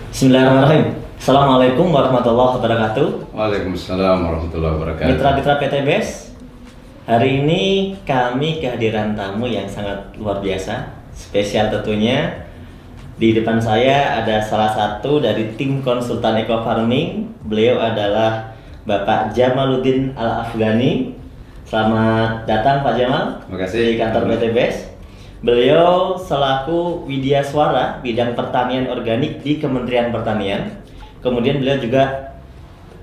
Bismillahirrahmanirrahim. Assalamualaikum warahmatullahi wabarakatuh. Waalaikumsalam warahmatullahi wabarakatuh. Mitra-mitra PTBS, hari ini kami kehadiran tamu yang sangat luar biasa, spesial tentunya. Di depan saya ada salah satu dari tim konsultan Eco Farming. Beliau adalah Bapak Jamaluddin Al-Afghani. Selamat datang Pak Jamal. Terima kasih di kantor PTBS. Beliau selaku Widya Suara bidang pertanian organik di Kementerian Pertanian. Kemudian beliau juga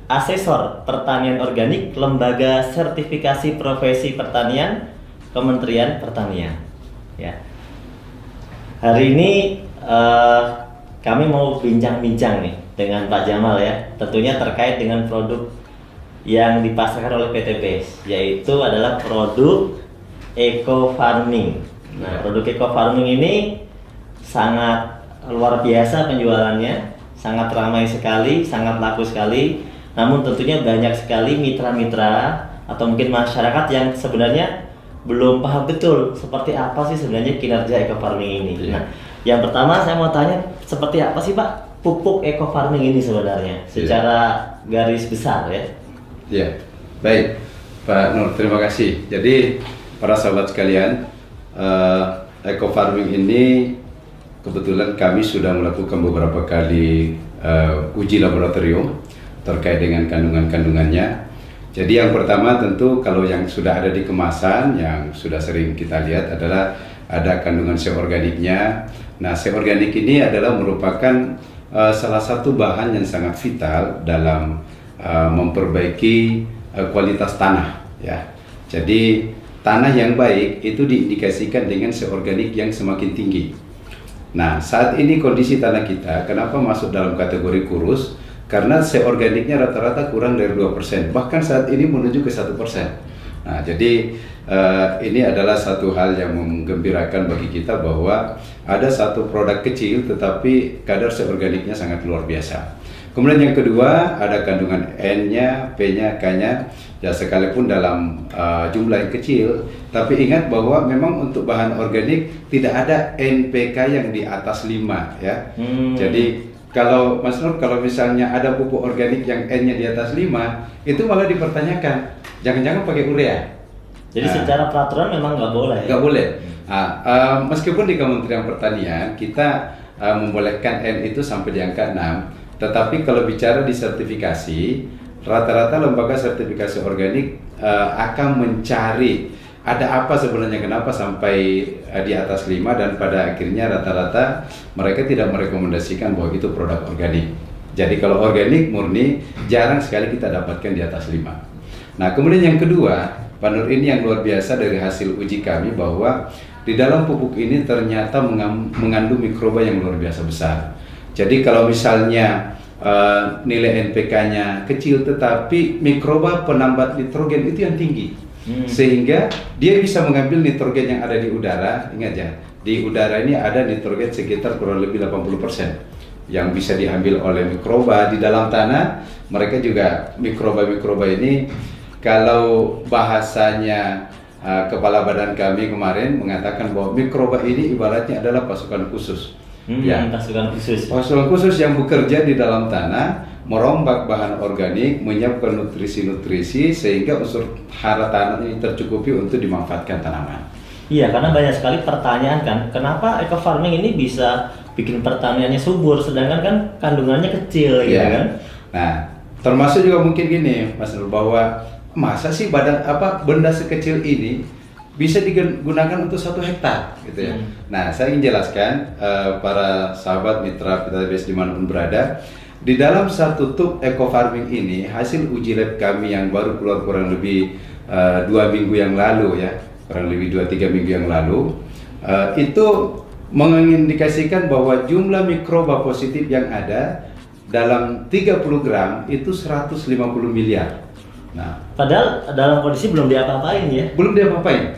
asesor pertanian organik Lembaga Sertifikasi Profesi Pertanian Kementerian Pertanian. Ya. Hari ini kami mau bincang-bincang nih dengan Pak Jamal ya, tentunya terkait dengan produk yang dipasarkan oleh PTBS, yaitu adalah produk Eco Farming. Nah, produk Eco Farming ini sangat luar biasa penjualannya, sangat ramai sekali, sangat laku sekali. Namun tentunya banyak sekali mitra-mitra atau mungkin masyarakat yang sebenarnya belum paham betul seperti apa sih sebenarnya kinerja Eco Farming ini. Nah, yang pertama saya mau tanya, seperti apa sih Pak pupuk Eco Farming ini sebenarnya secara garis besar ya? Ya, baik Pak Nur, terima kasih. Jadi para sahabat sekalian, Eco Farming ini kebetulan kami sudah melakukan beberapa kali uji laboratorium terkait dengan kandungan-kandungannya. Jadi yang pertama tentu kalau yang sudah ada di kemasan yang sudah sering kita lihat adalah ada kandungan C organiknya. Nah, C organik ini adalah merupakan salah satu bahan yang sangat vital dalam memperbaiki kualitas tanah ya. Jadi tanah yang baik itu diindikasikan dengan C organik yang semakin tinggi. Nah, saat ini kondisi tanah kita kenapa masuk dalam kategori kurus? Karena C organiknya rata-rata kurang dari 2%, bahkan saat ini menuju ke 1%. Nah, jadi ini adalah satu hal yang menggembirakan bagi kita bahwa ada satu produk kecil tetapi kadar C organiknya sangat luar biasa. Kemudian yang kedua ada kandungan N-nya, P-nya, K-nya. Ya sekalipun dalam jumlah yang kecil, tapi ingat bahwa memang untuk bahan organik tidak ada NPK yang di atas 5 ya. Jadi kalau Mas Nur, kalau misalnya ada pupuk organik yang N-nya di atas 5, itu malah dipertanyakan, jangan-jangan pakai urea. Jadi secara peraturan memang nggak boleh ya? Nggak boleh. Meskipun di Kementerian Pertanian kita membolehkan N itu sampai di angka 6, tetapi kalau bicara di sertifikasi, rata-rata lembaga sertifikasi organik akan mencari ada apa sebenarnya kenapa sampai di atas 5, dan pada akhirnya rata-rata mereka tidak merekomendasikan bahwa itu produk organik. Jadi kalau organik murni jarang sekali kita dapatkan di atas 5. Nah, kemudian yang kedua, Pak Nur, ini yang luar biasa dari hasil uji kami bahwa di dalam pupuk ini ternyata mengandung mikroba yang luar biasa besar. Jadi kalau misalnya nilai NPK-nya kecil tetapi mikroba penambat nitrogen itu yang tinggi, sehingga dia bisa mengambil nitrogen yang ada di udara. Ingat ya, di udara ini ada nitrogen sekitar kurang lebih 80% yang bisa diambil oleh mikroba di dalam tanah. Mereka juga mikroba-mikroba ini, kalau bahasanya kepala badan kami kemarin mengatakan bahwa mikroba ini ibaratnya adalah pasukan khusus. Pasukan khusus. Pasukan khusus yang bekerja di dalam tanah, merombak bahan organik, menyiapkan nutrisi-nutrisi sehingga unsur hara tanah ini tercukupi untuk dimanfaatkan tanaman. Iya, karena banyak sekali pertanyaan kan, kenapa Eco Farming ini bisa bikin pertaniannya subur sedangkan kan kandungannya kecil gitu kan? Nah, termasuk juga mungkin gini, Mas Nur, bahwa masa sih benda sekecil ini bisa digunakan untuk 1 hektar gitu ya. Nah, saya ingin jelaskan para sahabat mitra PTBS dimanapun berada, di dalam satu tub Eco Farming ini hasil uji lab kami yang baru keluar kurang lebih 2 minggu yang lalu ya, kurang lebih 2-3 minggu yang lalu, itu mengindikasikan bahwa jumlah mikroba positif yang ada dalam 30 gram itu 150 miliar. Nah, padahal dalam kondisi belum diapa-apain ya? Belum diapa-apain.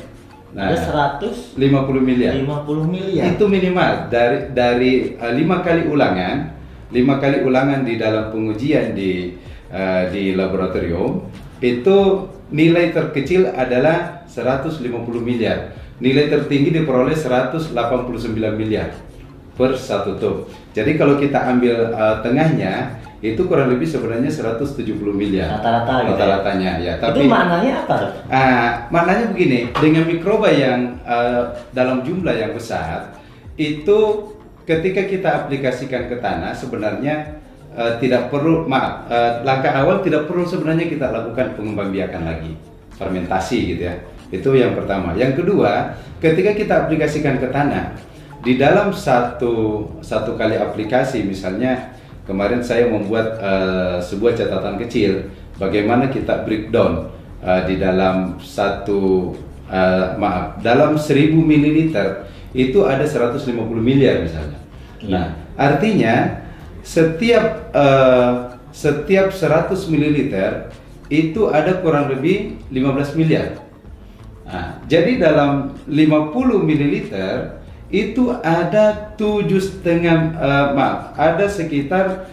Nah, ada 150 miliar. 50 miliar. Itu minimal dari 5 kali ulangan, 5 kali ulangan di dalam pengujian di laboratorium, itu nilai terkecil adalah 150 miliar. Nilai tertinggi diperoleh 189 miliar. per 1 tub. Jadi kalau kita ambil tengahnya itu kurang lebih sebenarnya 170 miliar Rata-rata gitu. rata-ratanya ya. Tapi Itu maknanya apa? maknanya begini, dengan mikroba yang dalam jumlah yang besar itu ketika kita aplikasikan ke tanah sebenarnya tidak perlu langkah awal tidak perlu sebenarnya kita lakukan pengembangbiakan lagi, fermentasi gitu ya. Itu yang pertama. Yang kedua, ketika kita aplikasikan ke tanah di dalam satu kali aplikasi, misalnya kemarin saya membuat sebuah catatan kecil bagaimana kita breakdown di dalam dalam 1000 ml itu ada 150 miliar misalnya. Nah, artinya setiap 100 ml itu ada kurang lebih 15 miliar. Nah, jadi dalam 50 ml itu ada 7,5 ada sekitar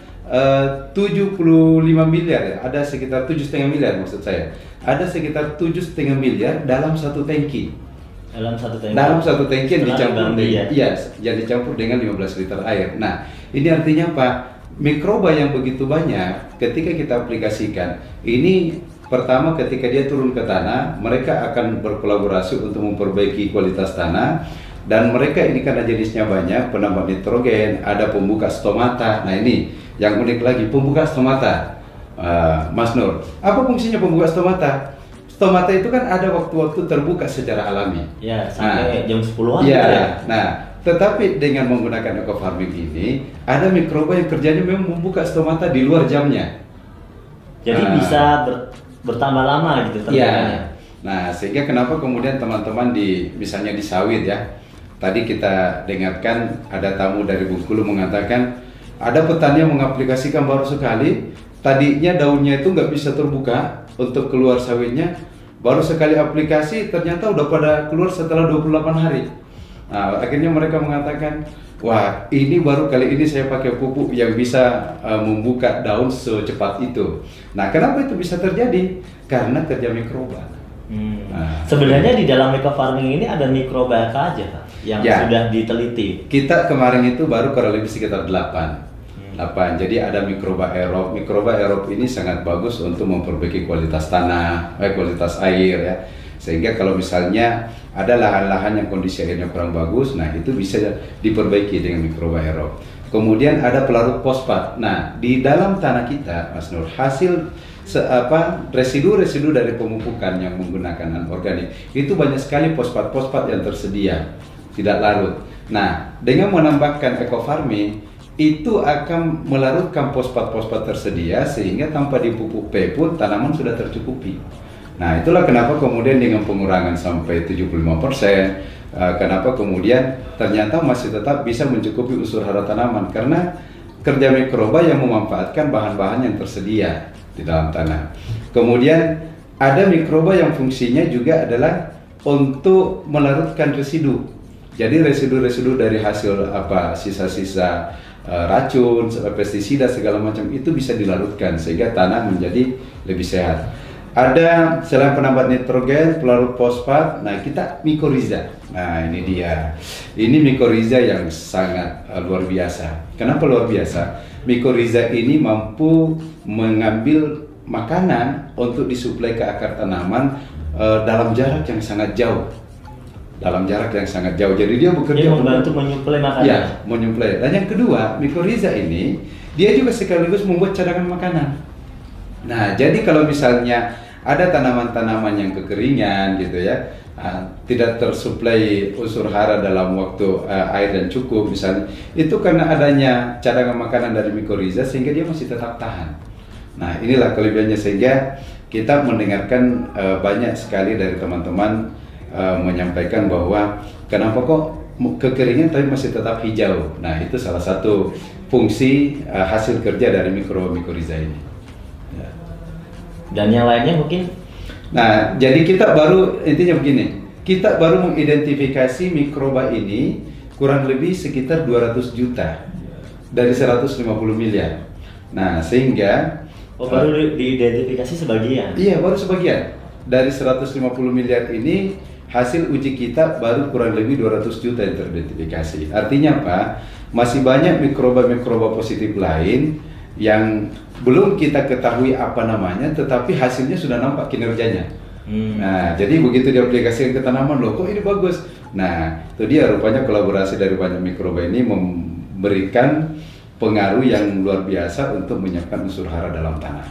75 miliar ya, ada sekitar 7,5 miliar maksud saya. Ada sekitar 7,5 miliar dalam satu tangki. Dalam satu tangki. Dalam satu tangki yang dicampur dengan yang dicampur dengan 15 liter air. Nah, ini artinya apa? Mikroba yang begitu banyak ketika kita aplikasikan, ini pertama ketika dia turun ke tanah, mereka akan berkolaborasi untuk memperbaiki kualitas tanah. Dan mereka ini karena jenisnya banyak, penambah nitrogen, ada pembuka stomata. Nah ini yang unik lagi, pembuka stomata. Mas Nur, apa fungsinya pembuka stomata? Stomata itu kan ada waktu-waktu terbuka secara alami. Ya, sampai jam 10-an ya, gitu ya. Nah, tetapi dengan menggunakan ecofarming ini, ada mikroba yang kerjanya memang membuka stomata di luar jamnya. Jadi bisa bertambah lama gitu terbukanya. Ya. Nah, sehingga kenapa kemudian teman-teman misalnya di sawit ya, tadi kita dengarkan ada tamu dari Bengkulu mengatakan ada petani yang mengaplikasikan baru sekali, tadinya daunnya itu nggak bisa terbuka untuk keluar sawitnya, baru sekali aplikasi ternyata udah pada keluar setelah 28 hari. Nah, akhirnya mereka mengatakan, wah ini baru kali ini saya pakai pupuk yang bisa membuka daun secepat itu. Nah, kenapa itu bisa terjadi? Karena kerja mikroba. Sebenarnya di dalam ecofarming ini ada mikroba apa aja Pak yang sudah diteliti? Kita kemarin itu baru kurang lebih sekitar 8. Jadi ada mikroba aerob. Mikroba aerob ini sangat bagus untuk memperbaiki kualitas tanah, kualitas air ya. Sehingga kalau misalnya ada lahan-lahan yang kondisi airnya kurang bagus, nah itu bisa diperbaiki dengan mikroba aerob. Kemudian ada pelarut fosfat. Nah, di dalam tanah kita, Mas Nur, hasil residu-residu dari pemupukan yang menggunakan anorganik itu banyak sekali fosfat-fosfat yang tersedia, tidak larut. Nah, dengan menambahkan ecofarming itu akan melarutkan fosfat-fosfat tersedia sehingga tanpa dipupuk P pun tanaman sudah tercukupi. Nah, itulah kenapa kemudian dengan pengurangan sampai 75%, kenapa kemudian ternyata masih tetap bisa mencukupi unsur hara tanaman karena kerja mikroba yang memanfaatkan bahan-bahan yang tersedia di dalam tanah. Kemudian ada mikroba yang fungsinya juga adalah untuk melarutkan residu. Jadi residu-residu dari hasil sisa-sisa racun, pestisida segala macam itu bisa dilarutkan sehingga tanah menjadi lebih sehat. Ada selain penambat nitrogen, pelarut fosfat, nah kita mikoriza. Nah ini dia, ini mikoriza yang sangat luar biasa. Kenapa luar biasa? Mikoriza ini mampu mengambil makanan untuk disuplai ke akar tanaman dalam jarak yang sangat jauh. Jadi dia bekerja membantu menyuplai makanan. Ya, menyuplai. Dan yang kedua, mikoriza ini dia juga sekaligus membuat cadangan makanan. Nah, jadi kalau misalnya ada tanaman-tanaman yang kekeringan gitu ya, tidak tersuplai unsur hara dalam waktu air yang cukup misalnya, itu karena adanya cadangan makanan dari mikoriza sehingga dia masih tetap tahan. Nah, inilah kelebihannya sehingga kita mendengarkan banyak sekali dari teman-teman menyampaikan bahwa kenapa kok kekeringan tapi masih tetap hijau. Nah, itu salah satu fungsi hasil kerja dari mikoriza ini. Dan yang lainnya mungkin. Nah, jadi kita baru intinya begini, kita baru mengidentifikasi mikroba ini kurang lebih sekitar 200 juta dari 150 miliar. Nah, sehingga baru diidentifikasi sebagian. Iya, baru sebagian. Dari 150 miliar ini hasil uji kita baru kurang lebih 200 juta yang teridentifikasi. Artinya apa? Masih banyak mikroba-mikroba positif lain yang belum kita ketahui apa namanya, tetapi hasilnya sudah nampak kinerjanya. Nah, jadi begitu diaplikasikan ke tanaman, loh kok ini bagus. Nah, itu dia rupanya kolaborasi dari banyak mikroba ini memberikan pengaruh yang luar biasa untuk menyiapkan unsur hara dalam tanah.